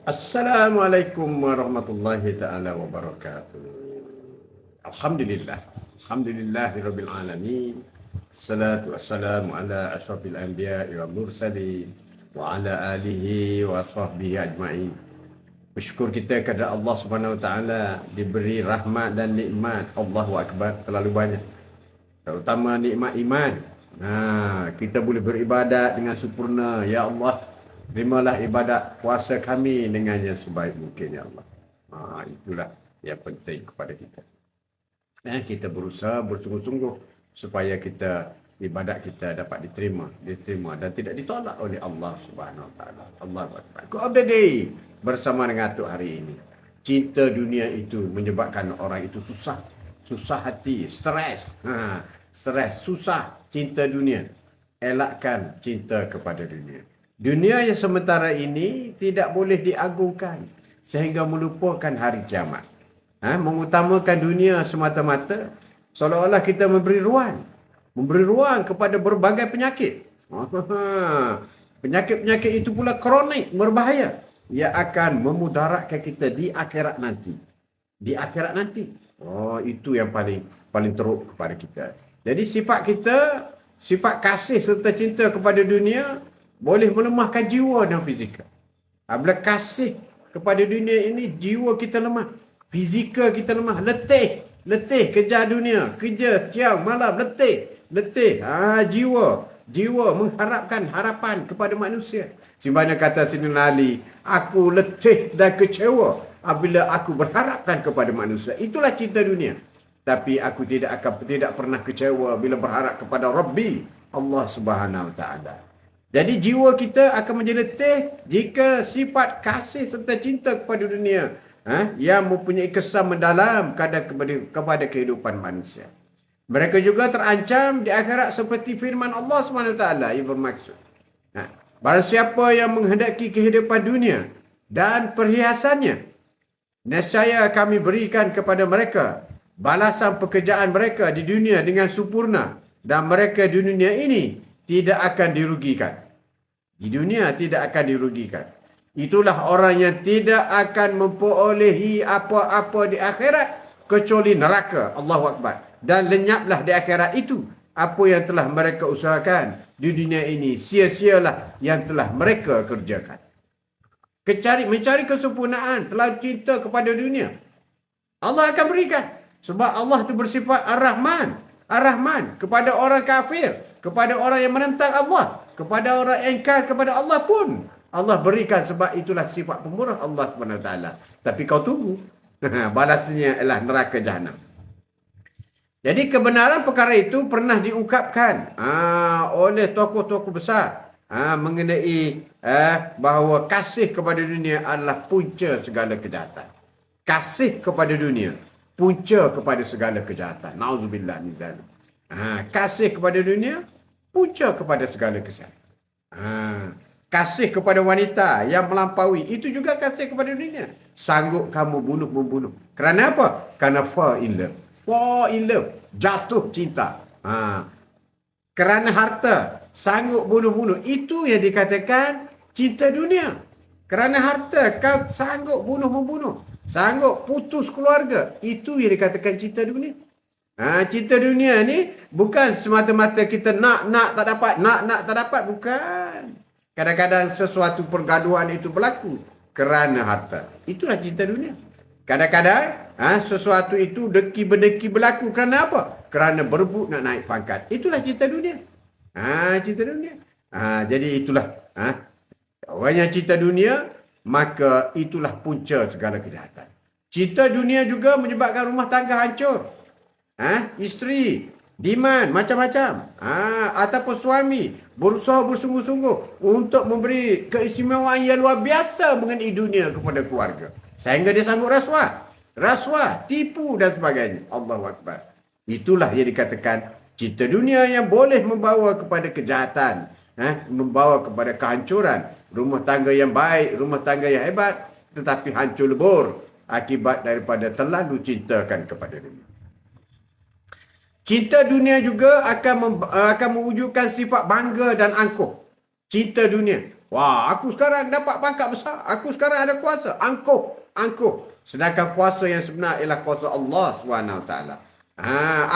Assalamualaikum warahmatullahi taala wabarakatuh. Alhamdulillah. Alhamdulillahirabbil alamin. Salatu wassalamu ala asyrafil anbiya'i wal mursalin wa ala alihi wa sahbihi ajma'in. Bersyukur kita kepada Allah Subhanahu wa taala diberi rahmat dan nikmat. Allahu akbar, terlalu banyak. Terutama nikmat iman. Kita boleh beribadat dengan sempurna. Ya Allah, terimalah ibadat puasa kami dengan yang sebaik mungkin, ya Allah. Itulah yang penting kepada kita. Dan kita berusaha bersungguh-sungguh supaya ibadat kita dapat diterima dan tidak ditolak oleh Allah Subhanahu Wa Taala. Allahu Akbar. Good of the day bersama dengan Atuk hari ini. Cinta dunia itu menyebabkan orang itu susah hati, stres. Stres, susah cinta dunia. Elakkan cinta kepada dunia. Dunia yang sementara ini tidak boleh diagungkan sehingga melupakan hari kiamat. Mengutamakan dunia semata-mata seolah-olah kita memberi ruang kepada berbagai penyakit. Penyakit-penyakit itu pula kronik, berbahaya. Ia akan memudaratkan kita di akhirat nanti. Di akhirat nanti. Itu yang paling teruk kepada kita. Jadi sifat kita, sifat kasih serta cinta kepada dunia boleh melemahkan jiwa dan fizikal. Bila kasih kepada dunia ini, jiwa kita lemah. Fizikal kita lemah. Letih kejar dunia. Kerja siang malam. Letih. Jiwa mengharapkan harapan kepada manusia. Sebagaimana kata Sayyidina Ali, aku letih dan kecewa apabila aku berharapkan kepada manusia. Itulah cinta dunia. Tapi aku tidak pernah kecewa bila berharap kepada Rabbi Allah Subhanahu Wa Taala. Jadi jiwa kita akan menjadi letih jika sifat kasih serta cinta kepada dunia yang mempunyai kesan mendalam kepada kehidupan manusia. Mereka juga terancam di akhirat seperti firman Allah SWT yang bermaksud. Barang siapa yang menghendaki kehidupan dunia dan perhiasannya, nescaya kami berikan kepada mereka balasan pekerjaan mereka di dunia dengan sempurna dan mereka di dunia ini tidak akan dirugikan. Di dunia tidak akan dirugikan. Itulah orang yang tidak akan memperolehi apa-apa di akhirat kecuali neraka. Allahu Akbar. Dan lenyaplah di akhirat itu apa yang telah mereka usahakan di dunia ini. Sia-sialah yang telah mereka kerjakan. Mencari kesempurnaan, terlalu cinta kepada dunia, Allah akan berikan. Sebab Allah itu bersifat Ar-Rahman. Ar-Rahman kepada orang kafir, kepada orang yang menentang Allah, kepada orang yang ingkar kepada Allah pun Allah berikan, sebab itulah sifat pemurah Allah SWT. Tapi kau tunggu, balasnya ialah neraka jahanam. Jadi kebenaran perkara itu pernah diungkapkan oleh tokoh-tokoh besar mengenai bahawa kasih kepada dunia adalah punca segala kejahatan. Kasih kepada dunia punca kepada segala kejahatan. Nauzubillah min zalik. Kasih kepada dunia punca kepada segala kejahatan. Kasih kepada wanita yang melampaui, itu juga kasih kepada dunia. Sanggup kamu membunuh. Kerana apa? Kerana fall in love. Jatuh cinta. Kerana harta, sanggup bunuh. Itu yang dikatakan cinta dunia. Kerana harta, kau sanggup membunuh. Sanggup putus keluarga. Itu yang dikatakan cinta dunia. Cinta dunia ni bukan semata-mata kita nak tak dapat. Bukan. Kadang-kadang sesuatu pergaduhan itu berlaku kerana harta. Itulah cinta dunia. Kadang-kadang sesuatu itu deki-berdeki berlaku kerana apa? Kerana berebut nak naik pangkat. Itulah cinta dunia. Cinta dunia. Jadi itulah. Orang yang cinta dunia, maka itulah punca segala kejahatan. Cinta dunia juga menyebabkan rumah tangga hancur. Isteri, demand, macam-macam. Ataupun suami berusaha bersungguh-sungguh untuk memberi keistimewaan yang luar biasa mengenai dunia kepada keluarga. Sehingga dia sanggup rasuah, tipu dan sebagainya. Allahu Akbar. Itulah yang dikatakan cinta dunia yang boleh membawa kepada kejahatan. Membawa kepada kehancuran. Rumah tangga yang baik, rumah tangga yang hebat, tetapi hancur lebur akibat daripada terlalu cintakan kepada dunia. Cinta dunia juga akan mewujudkan sifat bangga dan angkuh. Cinta dunia Wah, aku sekarang dapat pangkat besar. Aku sekarang ada kuasa. Angkuh, angkuh. Sedangkan kuasa yang sebenar ialah kuasa Allah SWT.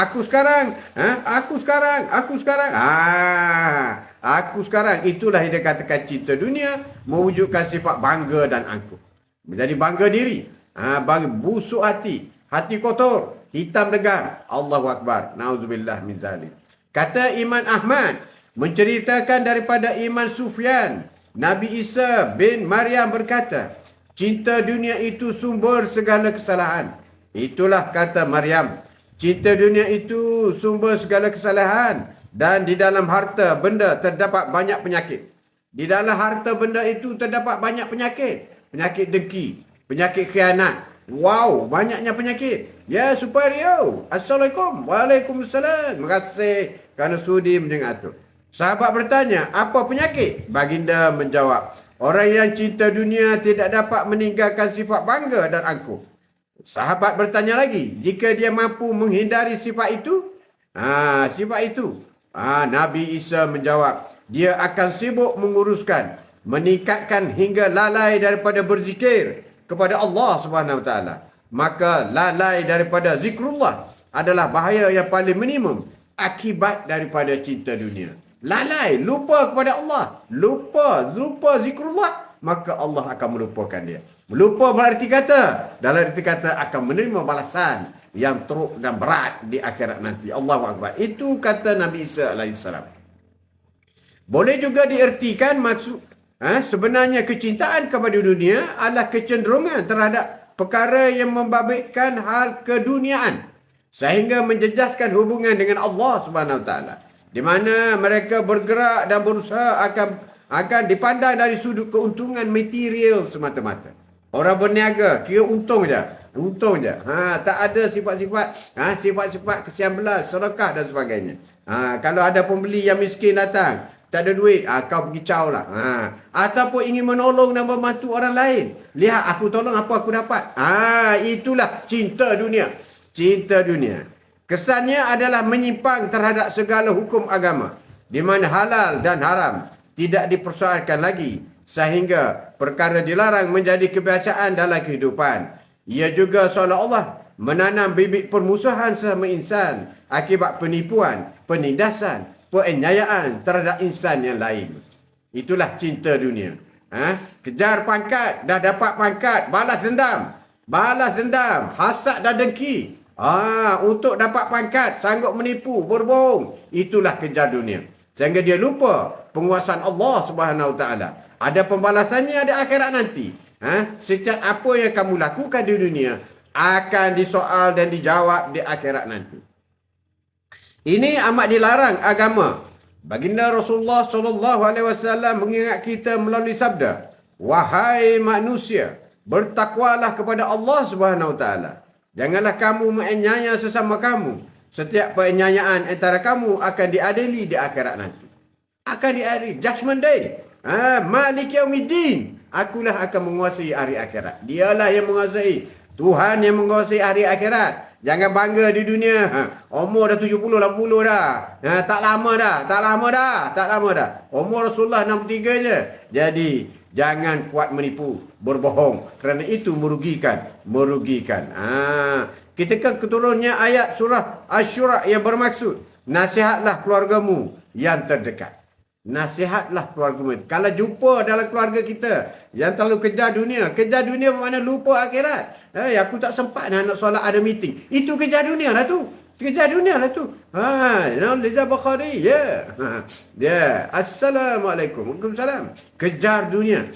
Aku sekarang, aku sekarang. Aku sekarang. Itulah yang dikatakan cinta dunia, mewujudkan sifat bangga dan angkuh. Menjadi bangga diri. Busuk hati, hati kotor, hitam legam. Allahu Akbar. Na'udzubillah min zalim. Kata Imam Ahmad, menceritakan daripada Imam Sufyan, Nabi Isa bin Maryam berkata, cinta dunia itu sumber segala kesalahan. Itulah kata Maryam. Cinta dunia itu sumber segala kesalahan. Dan di dalam harta benda terdapat banyak penyakit. Di dalam harta benda itu terdapat banyak penyakit. Penyakit dengki, penyakit khianat. Wow, banyaknya penyakit. Ya, Superior. Assalamualaikum. Waalaikumsalam. Terima kasih kerana sudi mendengar itu. Sahabat bertanya, apa penyakit? Baginda menjawab, orang yang cinta dunia tidak dapat meninggalkan sifat bangga dan angkuh. Sahabat bertanya lagi, jika dia mampu menghindari sifat itu? Nabi Isa menjawab, dia akan sibuk menguruskan, meningkatkan hingga lalai daripada berzikir kepada Allah Subhanahu Wa Taala. Maka lalai daripada zikrullah adalah bahaya yang paling minimum akibat daripada cinta dunia. Lalai, lupa kepada Allah, lupa zikrullah, maka Allah akan melupakan dia. Lupa berarti kata, dalam arti kata akan menerima balasan yang teruk dan berat di akhirat nanti. Allahu Akbar. Itu kata Nabi Isa AS. Boleh juga diertikan maksud sebenarnya kecintaan kepada dunia adalah kecenderungan terhadap perkara yang membabitkan hal keduniaan sehingga menjejaskan hubungan dengan Allah Subhanahu Wa Taala, di mana mereka bergerak dan berusaha akan dipandang dari sudut keuntungan material semata-mata. Orang berniaga kira untung je. Tak ada sifat-sifat kesian belas, sedekah dan sebagainya. Kalau ada pembeli yang miskin datang, tak ada duit, kau pergi caw lah. Ataupun ingin menolong dan membantu orang lain. Lihat aku tolong, apa aku dapat. Itulah cinta dunia. Cinta dunia. Kesannya adalah menyimpang terhadap segala hukum agama, di mana halal dan haram tidak dipersoalkan lagi, sehingga perkara dilarang menjadi kebiasaan dalam kehidupan. Ia juga seolah-olah menanam bibit permusuhan sesama insan akibat penipuan, penindasan, penganiayaan terhadap insan yang lain. Itulah cinta dunia. Kejar pangkat, dah dapat pangkat, balas dendam, hasad dan dengki. Untuk dapat pangkat, sanggup menipu, berbohong. Itulah kejar dunia. Sehingga dia lupa penguasaan Allah Subhanahu Wa Taala. Ada pembalasannya di akhirat nanti. Setiap apa yang kamu lakukan di dunia akan disoal dan dijawab di akhirat nanti. Ini amat dilarang agama. Baginda Rasulullah SAW mengingat kita melalui sabda, wahai manusia, bertakwalah kepada Allah Subhanahu Wa Taala. Janganlah kamu menganiaya sesama kamu. Setiap penganiayaan antara kamu akan diadili di akhirat nanti. Akan diadili. Judgment Day. Malik Yaumiddin. Akulah akan menguasai hari akhirat. Dialah yang menguasai. Tuhan yang menguasai hari akhirat. Jangan bangga di dunia. Umur dah 70, 80 dah. Tak lama dah. Umur Rasulullah 63 je. Jadi, jangan kuat menipu, berbohong. Kerana itu merugikan. Ketika keturunnya ayat surah Asy-Syura yang bermaksud, nasihatlah keluargamu yang terdekat. Nasihatlah keluargamu. Kalau jumpa dalam keluarga kita yang terlalu kejar dunia bermakna lupa akhirat. Aku tak sempat nak solat, ada meeting. Itu kejar dunia lah tu. Liza Bukhari. Assalamualaikum. Waalaikumsalam. Kejar dunia.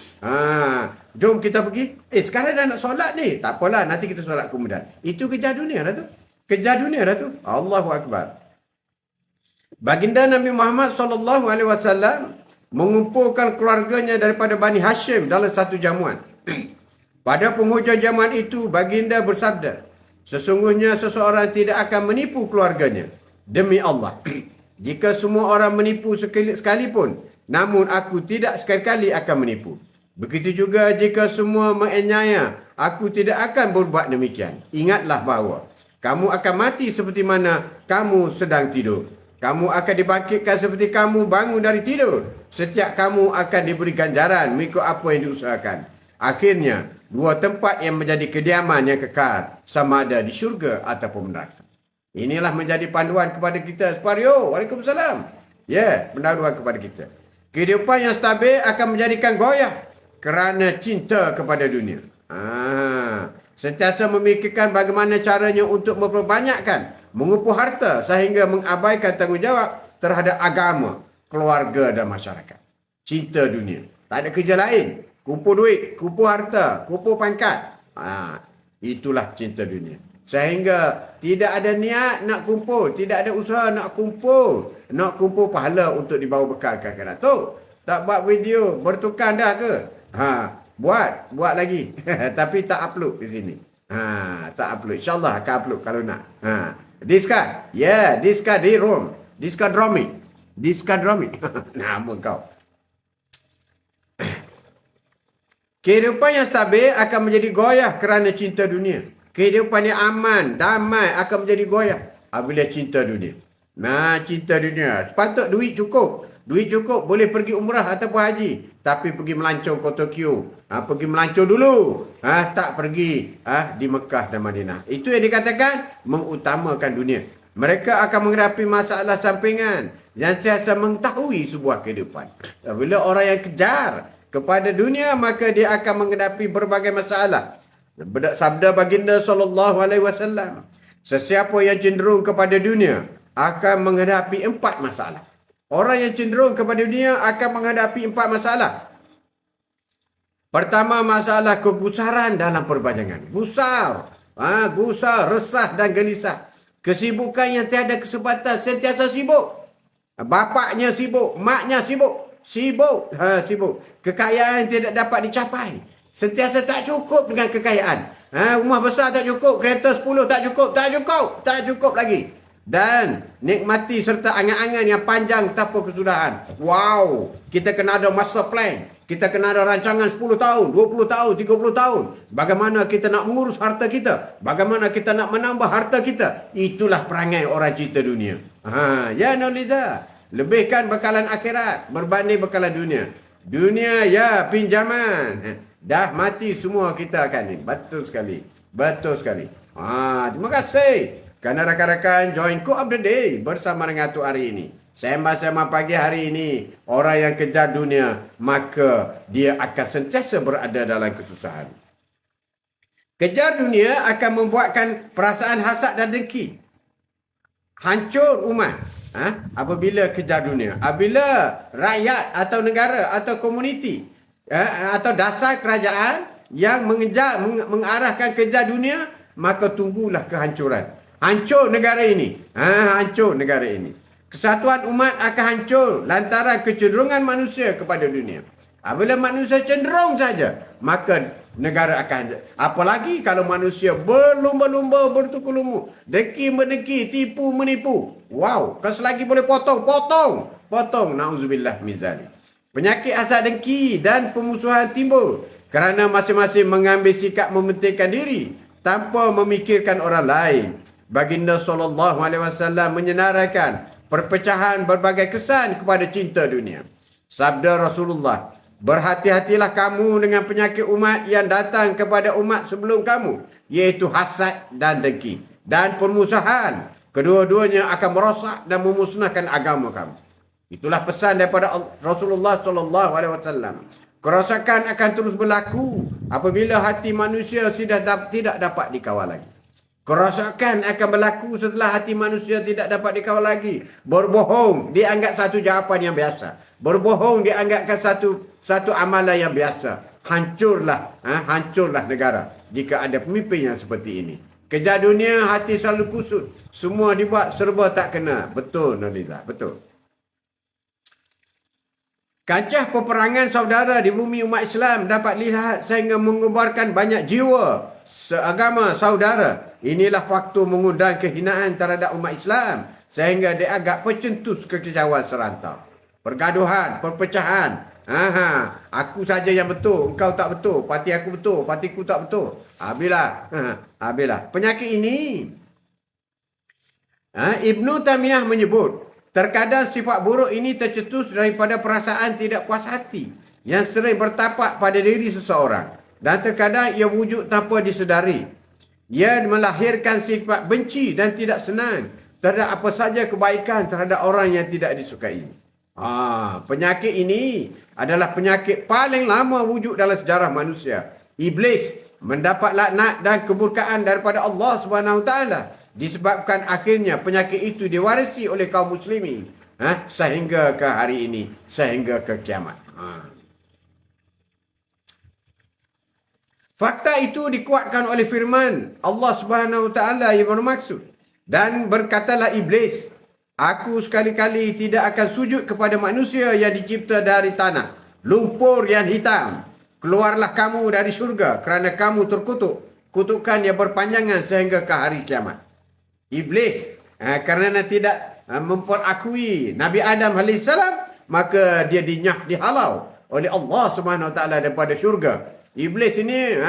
Jom kita pergi. Sekarang dah nak solat ni. Tak apalah, nanti kita solat kemudian. Itu kejar dunia lah tu. Allahu Akbar. Baginda Nabi Muhammad SAW mengumpulkan keluarganya daripada Bani Hashim dalam satu jamuan. Pada penghujung jamuan itu, baginda bersabda, sesungguhnya seseorang tidak akan menipu keluarganya. Demi Allah, jika semua orang menipu sekalipun, namun aku tidak sekali-kali akan menipu. Begitu juga jika semua menganiaya, aku tidak akan berbuat demikian. Ingatlah bahawa kamu akan mati seperti mana kamu sedang tidur. Kamu akan dibangkitkan seperti kamu bangun dari tidur. Setiap kamu akan diberi ganjaran mengikut apa yang diusahakan. Akhirnya, dua tempat yang menjadi kediaman yang kekal, sama ada di syurga ataupun neraka. Inilah menjadi panduan kepada kita. Supario, Waalaikumsalam. Ya, panduan kepada kita. Kehidupan yang stabil akan menjadikan goyah kerana cinta kepada dunia. Sentiasa memikirkan bagaimana caranya untuk memperbanyakkan, mengumpul harta sehingga mengabaikan tanggungjawab terhadap agama, keluarga dan masyarakat. Cinta dunia. Tak ada kerja lain. Kumpul duit, kumpul harta, kumpul pangkat. Itulah cinta dunia. Sehingga tidak ada niat nak kumpul, tidak ada usaha nak kumpul pahala untuk dibawa bekal ke akhirat. Tu, tak buat video bertukar dah ke? Buat lagi. Tapi tak upload di sini. Tak upload. InsyaAllah akan upload kalau nak. Discard. Yeah, discard di room. Discard dromi. Nama kau. Kehidupan yang stabil akan menjadi goyah kerana cinta dunia. Kehidupan yang aman, damai akan menjadi goyah apabila cinta dunia. Cinta dunia. Sepatut duit cukup. Duit cukup boleh pergi umrah ataupun haji. Tapi pergi melancong ke Tokyo. Pergi melancong dulu. Tak pergi di Mekah dan Madinah. Itu yang dikatakan mengutamakan dunia. Mereka akan menghadapi masalah sampingan yang sentiasa mengetahui sebuah kehidupan. Bila orang yang kejar kepada dunia, maka dia akan menghadapi berbagai masalah. Sabda baginda SAW, sesiapa yang cenderung kepada dunia akan menghadapi 4 masalah. Orang yang cenderung kepada dunia akan menghadapi 4 masalah. Pertama, masalah kegusaran dalam perbanjangan. Gusar, resah dan gelisah. Kesibukan yang tiada kesempatan, sentiasa sibuk. Bapaknya sibuk, maknya sibuk. Sibuk. Kekayaan yang tidak dapat dicapai. Sentiasa tak cukup dengan kekayaan. Rumah besar tak cukup, kereta 10 tak cukup lagi. Dan nikmati serta angan-angan yang panjang tanpa kesudahan. Wow, kita kena ada master plan. Kita kena ada rancangan 10 tahun, 20 tahun, 30 tahun. Bagaimana kita nak mengurus harta kita. Bagaimana kita nak menambah harta kita. Itulah perangai orang cinta dunia. Ya Noliza, lebihkan bekalan akhirat berbanding bekalan dunia. Dunia ya pinjaman. Dah mati semua kita akan ni. Betul sekali. Terima kasih. Kerana rakan-rakan join Quote of the Day bersama dengan Tok hari ini. Sembang-sembang pagi hari ini, orang yang kejar dunia, maka dia akan sentiasa berada dalam kesusahan. Kejar dunia akan membuatkan perasaan hasad dan dengki. Hancur umat. Apabila kejar dunia. Apabila rakyat atau negara atau komuniti atau dasar kerajaan yang mengarahkan kejar dunia, maka tunggulah kehancuran. Hancur negara ini. Kesatuan umat akan hancur lantaran kecenderungan manusia kepada dunia. Apabila manusia cenderung saja, maka negara akan hancur. Apalagi kalau manusia berlumba-lumba, bertukar lumba, dengki-mendengki, tipu-menipu. Wow, kalau selagi boleh potong. Na'udzubillah min zalik. Penyakit hasad dengki dan pemusuhan timbul kerana masing-masing mengambil sikap mementingkan diri tanpa memikirkan orang lain. Baginda SAW menyenaraikan perpecahan berbagai kesan kepada cinta dunia. Sabda Rasulullah, berhati-hatilah kamu dengan penyakit umat yang datang kepada umat sebelum kamu, iaitu hasad dan dengki dan permusuhan. Kedua-duanya akan merosak dan memusnahkan agama kamu. Itulah pesan daripada Rasulullah SAW. Kerosakan akan terus berlaku apabila hati manusia sudah tidak dapat dikawal lagi. Kerosakan akan berlaku setelah hati manusia tidak dapat dikawal lagi. Berbohong dianggap satu jawapan yang biasa. Berbohong dianggapkan satu amalan yang biasa. Hancurlah negara jika ada pemimpin yang seperti ini. Kejar dunia, hati selalu kusut. Semua dibuat serba tak kena. Betul, Noliza. Betul. Kancah peperangan saudara di bumi umat Islam dapat lihat sehingga mengubarkan banyak jiwa seagama saudara. Inilah faktor mengundang kehinaan terhadap umat Islam sehingga dianggap pencetus kekecauan serantau. Pergaduhan, perpecahan. Aku saja yang betul, engkau tak betul. Parti aku betul, partiku tak betul. Habislah. Penyakit ini Ibnu Taimiyah menyebut Terkadang sifat buruk ini tercetus daripada perasaan tidak puas hati yang sering bertapak pada diri seseorang. Dan terkadang ia wujud tanpa disedari. Ia melahirkan sifat benci dan tidak senang terhadap apa saja kebaikan terhadap orang yang tidak disukai. Penyakit ini adalah penyakit paling lama wujud dalam sejarah manusia. Iblis mendapat laknat dan kemurkaan daripada Allah Subhanahu taala disebabkan akhirnya penyakit itu diwarisi oleh kaum muslimin sehingga ke hari ini, sehingga ke kiamat. Fakta itu dikuatkan oleh firman Allah Subhanahu taala yang bermaksud, dan berkatalah iblis, aku sekali-kali tidak akan sujud kepada manusia yang dicipta dari tanah, lumpur yang hitam. Keluarlah kamu dari syurga kerana kamu terkutuk, kutukan yang berpanjangan sehingga ke hari kiamat. Iblis kerana tidak memperakui Nabi Adam AS, maka dia dihalau oleh Allah Subhanahu taala daripada syurga. Iblis ini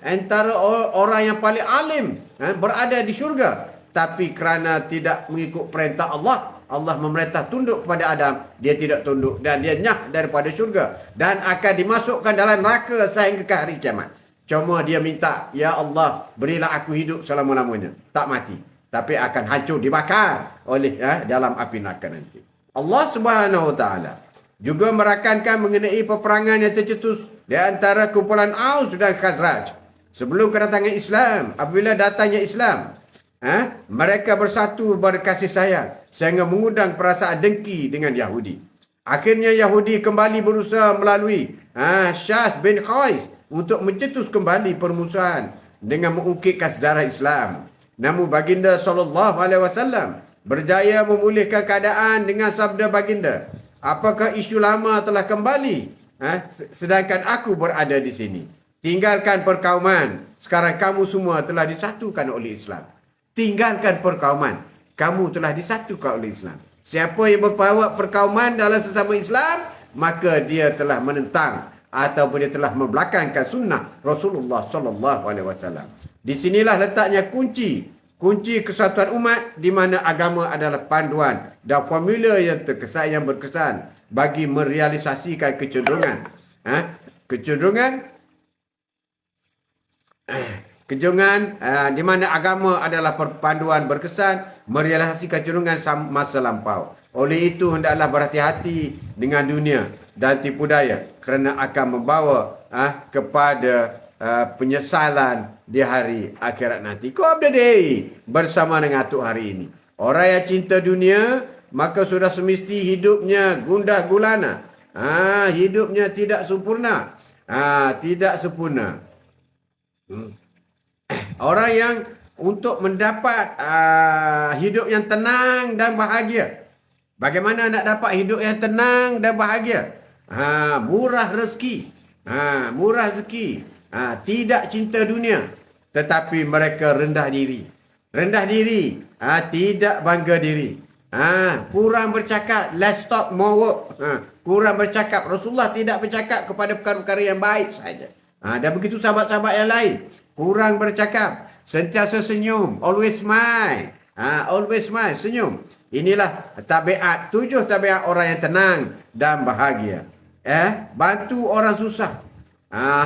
antara orang yang paling alim berada di syurga, tapi kerana tidak mengikut perintah Allah, Allah memerintah tunduk kepada Adam, dia tidak tunduk dan dia nyah daripada syurga dan akan dimasukkan dalam neraka sehingga ke hari kiamat. Cuma dia minta, ya Allah, berilah aku hidup selama-lamanya, tak mati, tapi akan hancur dibakar oleh dalam api neraka nanti. Allah Subhanahu taala juga merakankan mengenai peperangan yang tercetus di antara kumpulan Aus dan Khazraj sebelum kedatangan Islam. Apabila datangnya Islam, mereka bersatu berkasih sayang sehingga mengundang perasaan dengki dengan Yahudi. Akhirnya Yahudi kembali berusaha melalui Syas bin Qais untuk mencetus kembali permusuhan dengan mengungkitkan sejarah Islam. Namun baginda SAW berjaya memulihkan keadaan dengan sabda baginda, apakah isu lama telah kembali sedangkan aku berada di sini? Tinggalkan perkauman, sekarang kamu semua telah disatukan oleh Islam. Tinggalkan perkauman, kamu telah disatukan oleh Islam. Siapa yang berbawa perkauman dalam sesama Islam, maka dia telah menentang ataupun dia telah membelakangkan sunnah Rasulullah SAW. Di sinilah letaknya kunci kesatuan umat, di mana agama adalah panduan dan formula yang terkesan, yang berkesan bagi merealisasikan kecenderungan di mana agama adalah panduan berkesan merealisasikan kecenderungan masa lampau. Oleh itu hendaklah berhati-hati dengan dunia dan tipu daya kerana akan membawa kepada penyesalan di hari akhirat nanti. Kau update bersama dengan Atuk hari ini. Orang yang cinta dunia, maka sudah semesti hidupnya gundah gulana. Hidupnya tidak sempurna. Tidak sempurna. Orang yang untuk mendapat hidup yang tenang dan bahagia. Bagaimana nak dapat hidup yang tenang dan bahagia? Murah rezeki. Murah rezeki. Tidak cinta dunia, tetapi mereka rendah diri. Rendah diri, tidak bangga diri. Kurang bercakap, let's talk more work. Kurang bercakap. Rasulullah tidak bercakap kepada perkara-perkara yang baik saja. Dan begitu sahabat-sahabat yang lain. Kurang bercakap, sentiasa senyum, always smile. Always smile, senyum. Inilah tabiat, 7 tabiat orang yang tenang dan bahagia. Bantu orang susah.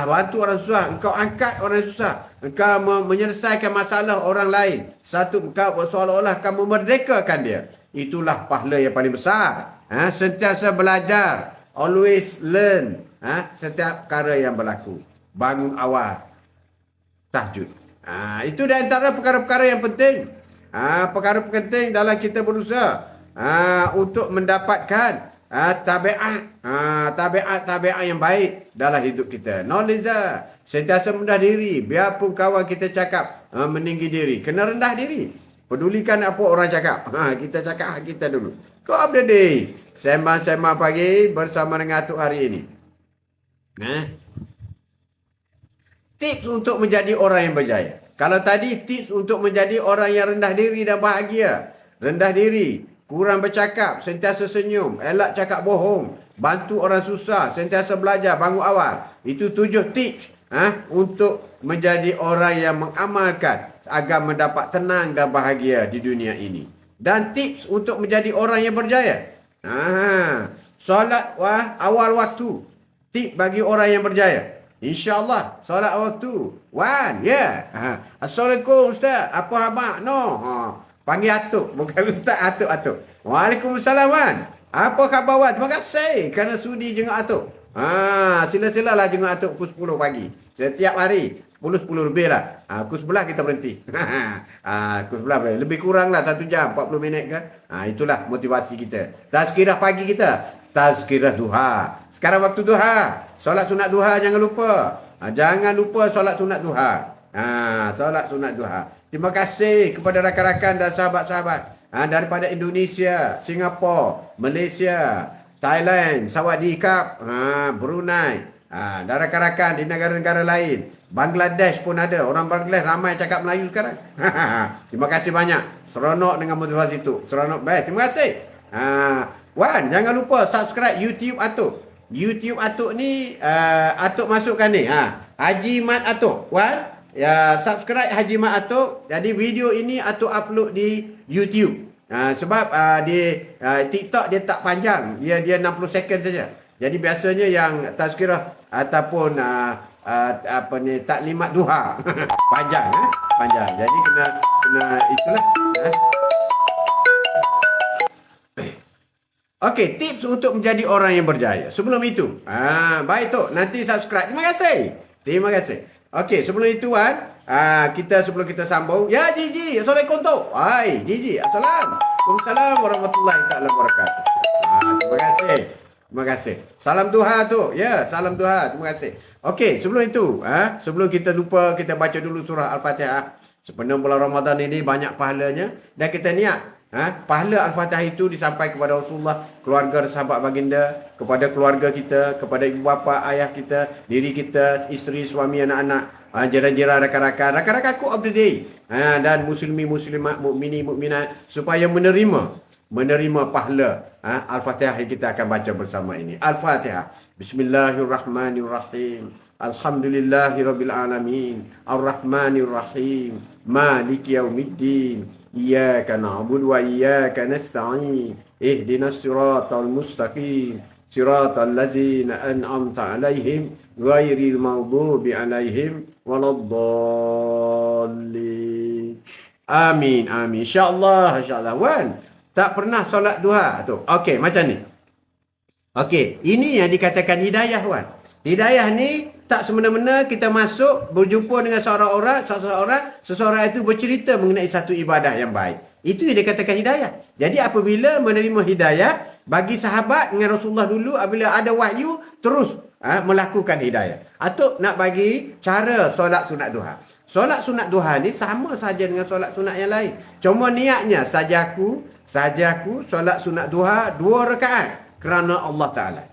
Bantu orang susah. Engkau angkat orang susah. Engkau menyelesaikan masalah orang lain. Satu, engkau seolah-olah kamu memerdekakan dia. Itulah pahala yang paling besar. Sentiasa belajar. Always learn. Setiap perkara yang berlaku. Bangun awal. Tahajud. Itu di antara perkara-perkara yang penting. Perkara-perkara penting dalam kita berusaha untuk mendapatkan tabiat yang baik dalam hidup kita. Knowledge, sentiasa rendah diri. Biarpun kawan kita cakap meninggi diri, kena rendah diri. Pedulikan apa orang cakap. Kita cakap hak kita dulu. Kau update day. Sembang-sembang pagi bersama dengan Atuk hari ini. Tips untuk menjadi orang yang berjaya. Kalau tadi tips untuk menjadi orang yang rendah diri dan bahagia. Rendah diri, kurang bercakap, sentiasa senyum, elak cakap bohong, bantu orang susah, sentiasa belajar, bangun awal. Itu 7 tips untuk menjadi orang yang mengamalkan agar mendapat tenang dan bahagia di dunia ini. Dan tips untuk menjadi orang yang berjaya. Solat awal waktu. Tip bagi orang yang berjaya. InsyaAllah, solat waktu. Wan, ya. Assalamualaikum Ustaz. Apa khabar? No. Panggil Atuk. Bukan Ustaz, Atuk. Waalaikumsalam Wan. Apa khabar Wan? Terima kasih kerana sudi jenguk Atuk. Sila-silalah jenguk Atuk pukul 10 pagi. Setiap hari. 10 lebih lah. Pukul 11 kita berhenti. Pukul 11 boleh. Lebih kurang lah 1 jam, 40 minit ke. Itulah motivasi kita. Tazkirah pagi kita. Tazkirah duha. Sekarang waktu duha. Solat sunat duha jangan lupa. Jangan lupa solat sunat duha. Solat sunat duha. Terima kasih kepada rakan-rakan dan sahabat-sahabat. Daripada Indonesia, Singapura, Malaysia, Thailand, Sawadee Cup, Brunei. Dan rakan-rakan di negara-negara lain. Bangladesh pun ada. Orang Bangladesh ramai cakap Melayu sekarang. Terima kasih banyak. Seronok dengan motivasi itu. Seronok baik. Terima kasih. Wan, jangan lupa subscribe YouTube Atuk. YouTube Atuk ni, Atuk masukkan ni. Haji Mat Atuk. Wan, subscribe Haji Mat Atuk. Jadi video ini Atuk upload di YouTube. Sebab di TikTok dia tak panjang. Dia 60 second saja. Jadi biasanya yang tazkirah ataupun taklimat duha panjang, panjang. Jadi kena itulah. Okey, tips untuk menjadi orang yang berjaya. Sebelum itu, baik tu, nanti subscribe. Terima kasih. Okey, sebelum itu sebelum kita sambung, ya Gigi, Assalamualaikum tu. Hai Gigi, Assalamualaikum warahmatullahi taala wabarakatuh. Terima kasih. Salam duha tu. Ya, salam duha. Terima kasih. Okey, sebelum itu, sebelum kita lupa, kita baca dulu surah Al-Fatihah. Sepenuh bulan Ramadan ini banyak pahalanya dan kita niat pahala Al-Fatihah itu disampaikan kepada Rasulullah, keluarga sahabat baginda, kepada keluarga kita, kepada ibu bapa, ayah kita, diri kita, isteri, suami, anak-anak, jiran-jiran, rakan-rakan cook of the day, dan muslimat, mukmini, mukminat, supaya menerima pahala Al-Fatihah yang kita akan baca bersama ini. Al-Fatihah. Bismillahirrahmanirrahim. Alhamdulillahirabbil alamin. Arrahmanirrahim. Maliki yaumiddin. Iyyaka na'budu wa iyyaka nasta'in. Ihdinas siratal mustaqim. Siratal ladzina an'amta 'alaihim ghairil maghdubi 'alaihim waladdallin. Amin. Insya-Allah. Wan, tak pernah solat duha tu. Okey, macam ni. Okey, ini yang dikatakan hidayah, Wan. Hidayah ni tak semena-mena kita masuk berjumpa dengan seseorang itu bercerita mengenai satu ibadah yang baik. Itu yang dikatakan hidayah. Jadi apabila menerima hidayah, bagi sahabat dengan Rasulullah dulu, apabila ada wahyu, terus melakukan hidayah. Atau nak bagi cara solat sunat duha. Solat sunat duha ni sama saja dengan solat sunat yang lain. Cuma niatnya sajaku solat sunat duha 2 rakaat kerana Allah Ta'ala.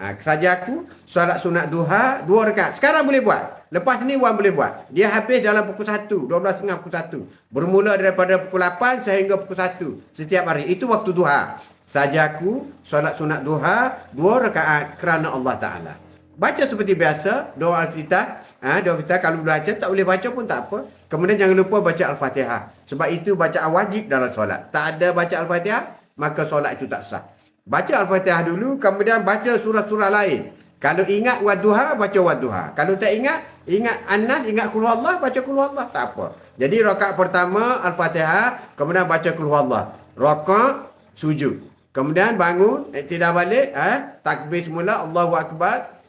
Sajaku solat sunat duha 2 rakaat. Sekarang boleh buat. Lepas ni Wan boleh buat. Dia habis dalam pukul 1, 12.30 pukul 1. Bermula daripada pukul 8 sehingga pukul 1 setiap hari. Itu waktu duha. Sajaku solat sunat duha 2 rakaat kerana Allah Ta'ala. Baca seperti biasa doa Al-Fatihah. Doa Al-Fatihah kalau baca, tak boleh baca pun tak apa. Kemudian jangan lupa baca Al-Fatihah. Sebab itu bacaan wajib dalam solat. Tak ada baca Al-Fatihah, maka solat itu tak sah. Baca Al-Fatihah dulu, kemudian baca surah-surah lain. Kalau ingat Wadduha, baca Wadduha. Kalau tak ingat An-Nas, ingat Qul Huwallah, baca Qul Huwallah, tak apa. Jadi rakaat pertama Al-Fatihah, kemudian baca Qul Huwallah. Rakaat sujud. Kemudian bangun, tidak balik, takbir semula, Allahu Akbar.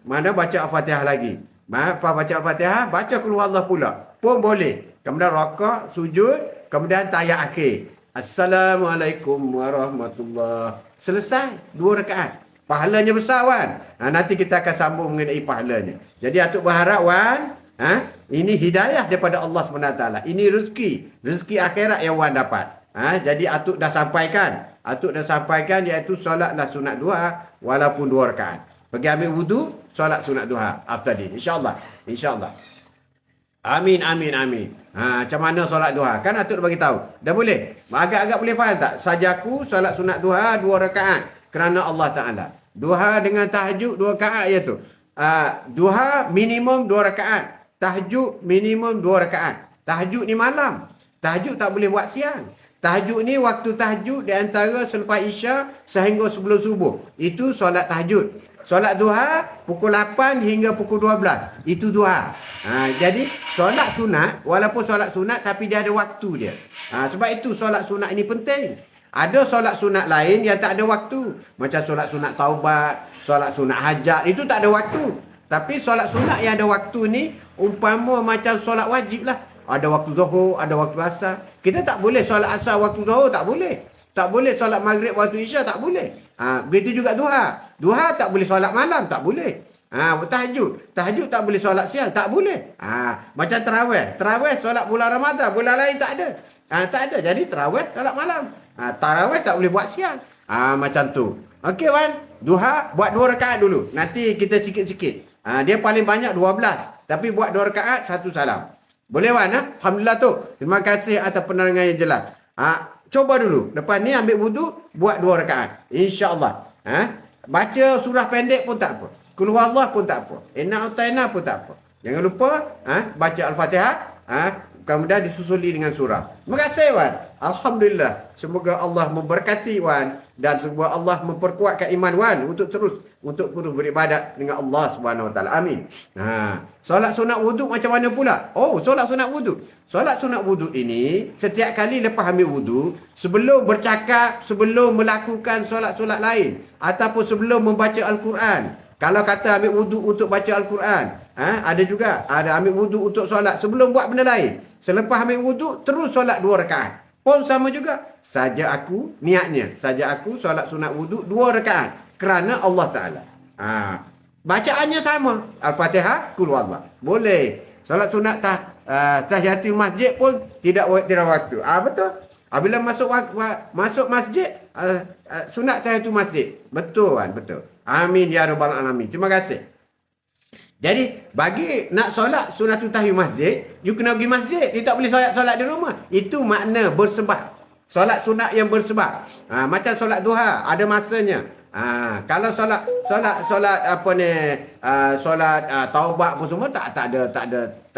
Mana baca Al-Fatihah lagi. Lepas baca Al-Fatihah, baca Qul Huwallah pula. Pun boleh. Kemudian rakaat, sujud, kemudian tayat akhir. Assalamualaikum warahmatullahi. Selesai 2 rakaat. Pahalanya besar, Wan. Nanti kita akan sambung mengenai pahalanya. Jadi Atuk berharap, Wan, ini hidayah daripada Allah SWT. Ini rezeki akhirat yang Wan dapat. Jadi Atuk dah sampaikan. Iaitu solatlah sunat duha walaupun 2 rakaat. Pergi ambil wudu, solat sunat duha after this. InsyaAllah. Amin. Macam mana solat duha? Kan Atuk bagi tahu. Dah boleh? Agak-agak boleh faham tak? Sajaku solat sunat duha 2 rakaat kerana Allah Ta'ala. Duha dengan tahajud 2 rakaat iaitu. Duha minimum 2 rakaat. Tahajud minimum 2 rakaat. Tahajud ni malam. Tahajud tak boleh buat siang. Tahajud ni waktu tahajud di antara selepas Isya sehingga sebelum subuh. Itu solat tahajud. Solat duha pukul 8 hingga pukul 12. Itu duha. Jadi solat sunat, walaupun solat sunat tapi dia ada waktu dia. Sebab itu solat sunat ini penting. Ada solat sunat lain yang tak ada waktu. Macam solat sunat taubat, solat sunat hajat, itu tak ada waktu. Tapi solat sunat yang ada waktu ni umpama macam solat wajib lah. Ada waktu zuhur, ada waktu asar. Kita tak boleh solat asar waktu zuhur, tak boleh. Tak boleh solat maghrib waktu isya, tak boleh. Begitu juga duha. Duha tak boleh solat malam, tak boleh. Tahajud. Tahajud tak boleh solat siang, tak boleh. Macam tarawih. Tarawih solat bulan Ramadan, bulan lain tak ada. Tak ada. Jadi tarawih solat malam. Tarawih tak boleh buat siang. Macam tu. Okey Wan, duha buat 2 rakaat dulu. Nanti kita sikit-sikit. Dia paling banyak 12. Tapi buat 2 rakaat, 1 salam. Boleh Wan? Alhamdulillah tu. Terima kasih atas penerangan yang jelas. Coba dulu. Lepas ni ambil wudu, buat 2 rakaat. InsyaAllah. Baca surah pendek pun tak apa. Qul huwallah pun tak apa. Inna a'tainah pun tak apa. Jangan lupa baca Al-Fatihah. Kemudian disusuli dengan surah. Terima kasih Wan. Alhamdulillah. Semoga Allah memberkati Wan. Dan semoga Allah memperkuatkan iman Wan. Untuk terus beribadat dengan Allah Subhanahu Wa Taala. Amin. Solat sunat wuduk macam mana pula? Solat sunat wuduk. Solat sunat wuduk ini, setiap kali lepas ambil wuduk, sebelum bercakap, sebelum melakukan solat-solat lain. Ataupun sebelum membaca Al-Quran. Kalau kata ambil wuduk untuk baca Al-Quran, ada juga. Ada ambil wuduk untuk solat sebelum buat benda lain. Selepas ambil wuduk, terus solat 2 rakaat. Pun sama juga. Saja aku, niatnya. Saja aku solat sunat wuduk 2 rakaat. Kerana Allah Ta'ala. Bacaannya sama. Al-Fatihah, Qul huwallah. Boleh. Solat sunat tahiyatul masjid pun tidak waktu. Betul. Bila masuk masjid, sunat tahiyatul masjid. Betul kan? Betul. Amin ya rabbal alamin. Terima kasih. Jadi bagi nak solat sunatul tahiyyah masjid, you kena pergi masjid. You tak boleh solat di rumah. Itu makna bersebab. Solat sunat yang bersebab. Macam solat duha ada masanya. Kalau solat apa ni, solat taubat apa semua tak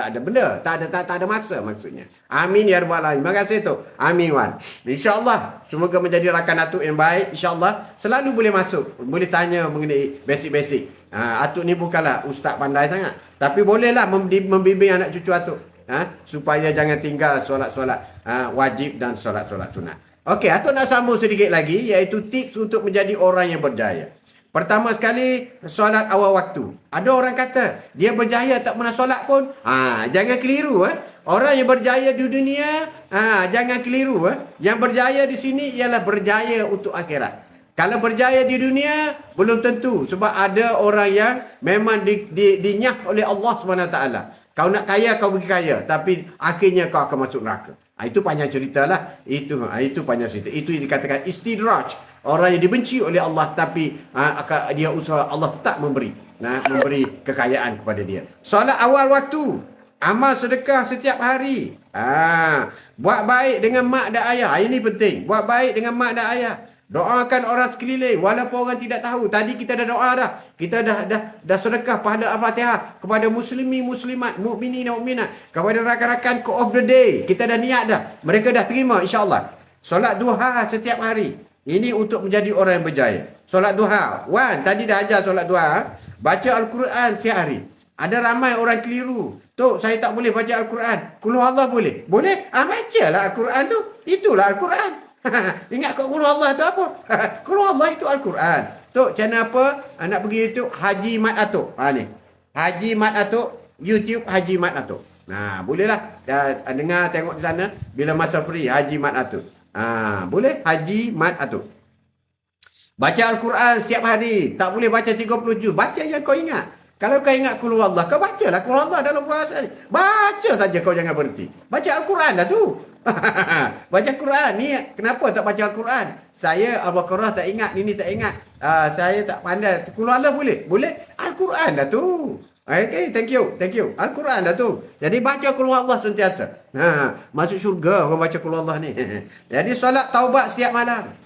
ada benda, tak ada masa maksudnya. Amin ya rabbal alamin. Terima kasih tu. Amin Wan. Insya-Allah semoga menjadi rakan atuk yang baik. Insya-Allah selalu boleh masuk, boleh tanya mengenai basic-basic. Atuk ni bukanlah ustaz pandai sangat, tapi bolehlah membimbing anak cucu atuk. Supaya jangan tinggal solat-solat wajib dan solat-solat sunat. Okey, atuk nak sambung sedikit lagi, iaitu tips untuk menjadi orang yang berjaya. Pertama sekali, solat awal waktu. Ada orang kata, dia berjaya tak pernah solat pun. Jangan keliru. Orang yang berjaya di dunia, jangan keliru. Yang berjaya di sini ialah berjaya untuk akhirat. Kalau berjaya di dunia, belum tentu. Sebab ada orang yang memang dinyah oleh Allah SWT. Kau nak kaya, kau pergi kaya. Tapi akhirnya kau akan masuk neraka. Itu panjang cerita lah. Itu panjang cerita. Itu yang dikatakan istidraj. Orang yang dibenci oleh Allah tapi dia usaha Allah tak memberi kekayaan kepada dia. Solat awal waktu. Amal sedekah setiap hari. Buat baik dengan mak dan ayah. Ini penting. Buat baik dengan mak dan ayah. Doakan orang sekeliling walaupun orang tidak tahu. Tadi kita dah doa dah. Kita dah sedekah pahala Al-Fatihah kepada muslimin, muslimat, mukminin dan mukminat, kepada rakan-rakan co of the day. Kita dah niat dah. Mereka dah terima insya-Allah. Solat duha setiap hari. Ini untuk menjadi orang yang berjaya. Solat duha. Wan, tadi dah ajar solat duha. Baca Al-Quran setiap hari. Ada ramai orang keliru. Tok, saya tak boleh baca Al-Quran. Qul huwallah boleh? Boleh? Bacalah Al-Quran tu. Itulah Al-Quran. Ingat kat Qul huwallah tu apa? Qul huwallah itu Al-Quran. Tok, macam apa? Nak pergi YouTube Haji Mat Atok. Ni. Haji Mat Atok. YouTube Haji Mat Atok. Bolehlah. Dengar tengok di sana. Bila masa free Haji Mat Atok. Boleh Haji Mat Atok. Baca Al-Quran setiap hari. Tak boleh baca 30 juz. Baca yang kau ingat. Kalau kau ingat Qul huwallah, kau bacalah Qul huwallah dalam puasa ni. Baca saja, kau jangan berhenti. Baca Al-Quran dah tu. Baca Quran ni. Kenapa tak baca Al-Quran? Saya Al-Baqarah tak ingat, ini tak ingat. Saya tak pandai. Qul huwallah boleh? Boleh. Al-Quran dah tu. Okay, thank you. Al-Quran dah tu. Jadi baca Qul huwallah sentiasa. Masuk syurga orang baca Qul huwallah ni. Jadi solat taubat setiap malam.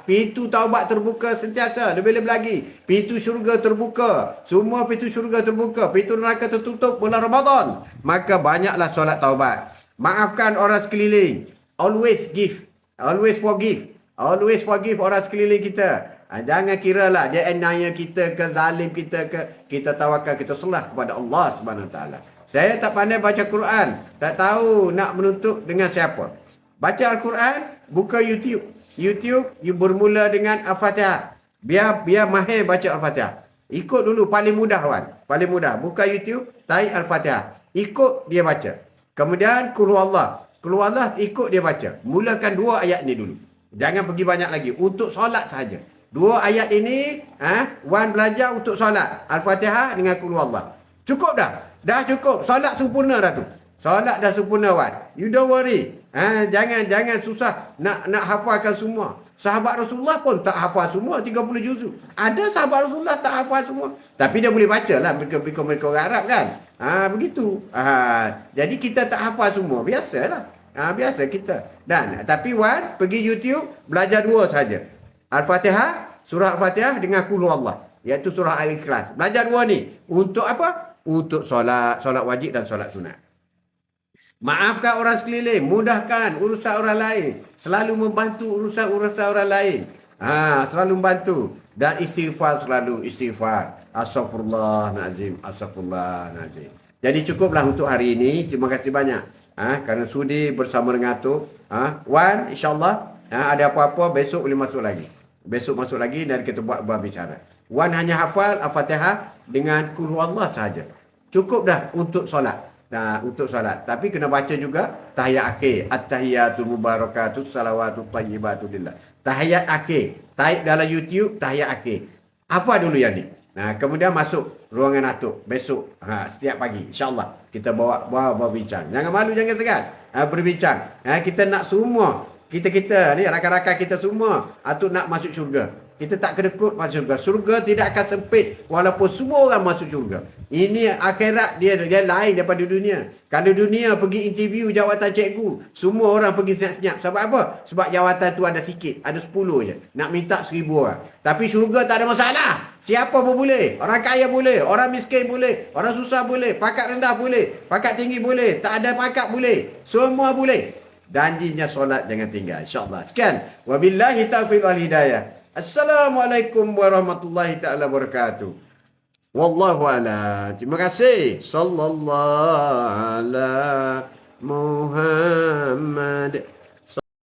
Pintu taubat terbuka sentiasa. Lebih-lebih lagi, pintu syurga terbuka. Semua pintu syurga terbuka. Pintu neraka tertutup bulan Ramadan. Maka banyaklah solat taubat. Maafkan orang sekeliling. Always give. Always forgive. Always forgive orang sekeliling kita. Jangan kira lah dia naya kita ke, zalim kita ke, kita tawakal, kita serah kepada Allah Subhanahu Wa Taala. Saya tak pandai baca Quran, tak tahu nak menuntut dengan siapa. Baca Al-Quran, buka YouTube. YouTube, you bermula dengan Al-Fatihah. Biar mahir baca Al-Fatihah. Ikut dulu, paling mudah Wan. Paling mudah. Buka YouTube, tarik Al-Fatihah. Ikut dia baca. Kemudian Qul Huwallah. Qul Huwallah ikut dia baca. Mulakan 2 ayat ni dulu. Jangan pergi banyak lagi. Untuk solat saja. 2 ayat ini, Wan belajar untuk solat. Al-Fatihah dengan Qul Huwallah. Cukup dah. Dah cukup. Solat sempurna dah tu. Solat dah sempurna Wan. You don't worry. Jangan susah nak hafalkan semua. Sahabat Rasulullah pun tak hafal semua 30 juzuk. Ada sahabat Rasulullah tak hafal semua. Tapi dia boleh baca lah. Mereka orang Arab kan. Begitu. Jadi kita tak hafal semua. Biasalah. Biasa kita. Tapi Wan pergi YouTube belajar 2 saja. Al-Fatihah, surah Al-Fatihah dengan Qul Huwallah. Iaitu surah Al-Ikhlas. Belajar 2 ni. Untuk apa? Untuk solat wajib dan solat sunat. Maafkan orang sekeliling, mudahkan urusan orang lain, selalu membantu urusan orang lain. Selalu membantu dan istighfar, selalu istighfar. Astaghfirullahalazim, astaghfirullahalazim. Jadi cukuplah untuk hari ini. Terima kasih banyak. Kerana sudi bersama dengan Atuk. Wan, insya-Allah ada apa-apa besok boleh masuk lagi. Besok masuk lagi dan kita buat berbicara. Wan hanya hafal Al-Fatihah dengan Qul Huwallah saja. Cukup dah untuk solat. Untuk solat. Tapi kena baca juga tahiyat akhir. At-tahiyatul mubarakatus salawatut thayyibatu lillah. Tahiyat akhir. Taik dalam YouTube tahiyat akhir. Apa dulu yang ni? Kemudian masuk ruangan Atuk besok setiap pagi. InsyaAllah kita bawa berbincang. Jangan malu, jangan segan. Berbincang. Kita nak semua. Kita ni rakan-rakan kita semua Atuk nak masuk syurga. Kita tak kedekut masuk syurga. Syurga tidak akan sempit walaupun semua orang masuk syurga. Ini akhirat dia lain daripada dunia. Kalau dunia pergi interview jawatan cikgu, semua orang pergi senyap-senyap. Sebab apa? Sebab jawatan tu ada sikit, ada 10 je. Nak minta 1000 orang. Tapi syurga tak ada masalah. Siapa pun boleh. Orang kaya boleh, orang miskin boleh, orang susah boleh, pakat rendah boleh, pakat tinggi boleh, tak ada pakat boleh. Semua boleh. Janjinya solat jangan tinggal. InsyaAllah. Sekian. Wabillahi taufiq wal hidayah. Assalamualaikum warahmatullahi taala wabarakatuh. Wallahu a'lam. Terima kasih. Sallallahu ala Muhammad.